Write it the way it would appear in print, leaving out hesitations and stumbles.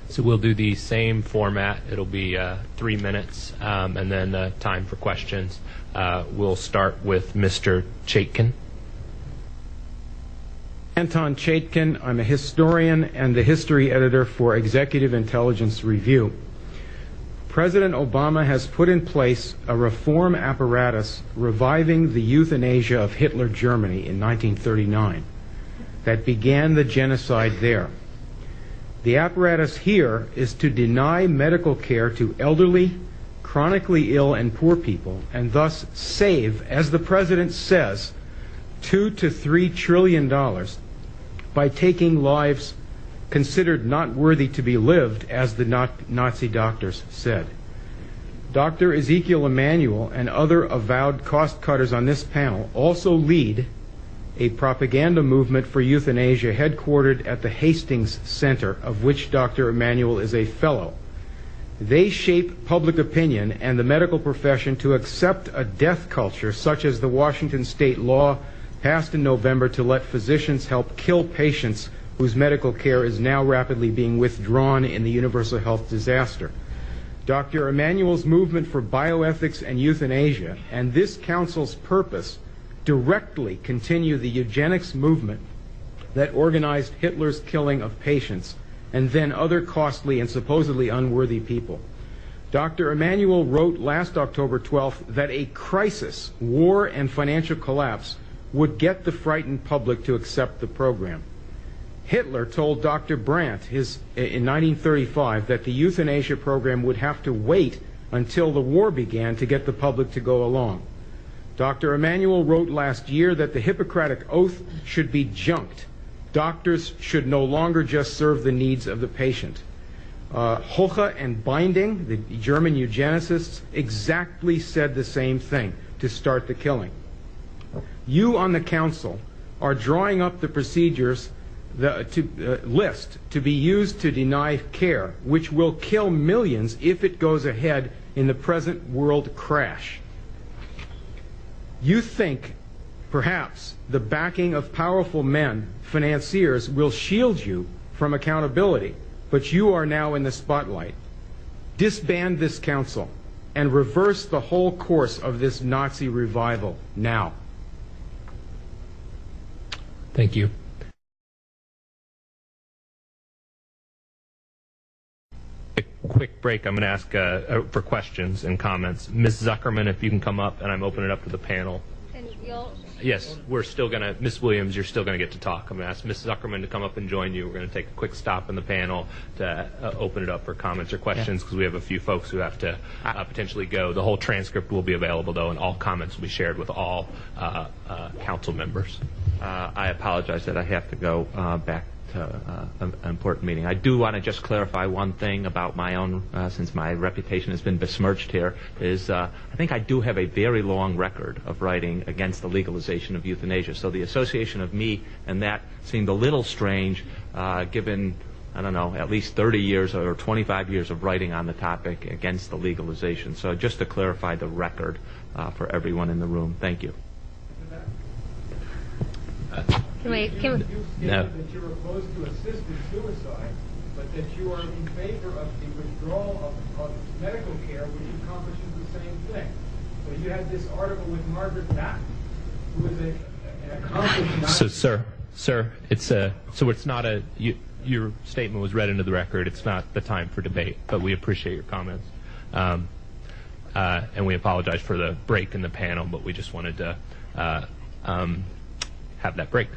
So we'll do the same format. It'll be 3 minutes, and then time for questions. We'll start with Mr. Chaitkin. Anton Chaitkin. I'm a historian and the history editor for Executive Intelligence Review. President Obama has put in place a reform apparatus reviving the euthanasia of Hitler Germany in 1939 that began the genocide there. The apparatus here is to deny medical care to elderly, chronically ill, and poor people, and thus save, as the president says, $2 to $3 trillion by taking lives considered not worthy to be lived, as the Nazi doctors said. Dr. Ezekiel Emanuel and other avowed cost-cutters on this panel also lead a propaganda movement for euthanasia headquartered at the Hastings Center, of which Dr. Emanuel is a fellow. They shape public opinion and the medical profession to accept a death culture such as the Washington state law passed in November to let physicians help kill patients whose medical care is now rapidly being withdrawn in the universal health disaster. Dr. Emanuel's movement for bioethics and euthanasia and this council's purpose directly continue the eugenics movement that organized Hitler's killing of patients and then other costly and supposedly unworthy people. Dr. Emanuel wrote last October 12th that a crisis, war, and financial collapse would get the frightened public to accept the program. Hitler told Dr. Brandt in 1935 that the euthanasia program would have to wait until the war began to get the public to go along. Dr. Emanuel wrote last year that the Hippocratic Oath should be junked. Doctors should no longer just serve the needs of the patient. Hoche and Binding, the German eugenicists, exactly said the same thing to start the killing. You on the council are drawing up the procedures list to be used to deny care, which will kill millions if it goes ahead in the present world crash. You think perhaps the backing of powerful men, financiers, will shield you from accountability, but you are now in the spotlight. Disband this council and reverse the whole course of this Nazi revival now. Thank you. A quick break. I'm going to ask for questions and comments. Ms. Zuckerman, if you can come up, and I'm opening it up to the panel. And you'll... Yes, we're still going to, Ms. Williams, you're still going to get to talk. I'm going to ask Ms. Zuckerman to come up and join you. We're going to take a quick stop in the panel to open it up for comments or questions, because we have a few folks who have to potentially go. The whole transcript will be available, though, and all comments will be shared with all council members. I apologize that I have to go back to an important meeting. I do want to just clarify one thing about my own, since my reputation has been besmirched here, is I think I do have a very long record of writing against the legalization of euthanasia. So the association of me and that seemed a little strange, given, I don't know, at least 30 years or 25 years of writing on the topic against the legalization. So just to clarify the record for everyone in the room. Thank you. No. That you're opposed to assisted suicide, but that you are in favor of the withdrawal of medical care, which accomplishes the same thing. So you had this article with Margaret Thatcher, who is an accomplished... So, sir, it's not a... your statement was read into the record. It's not the time for debate, but we appreciate your comments. And we apologize for the break in the panel, but we just wanted to have that break.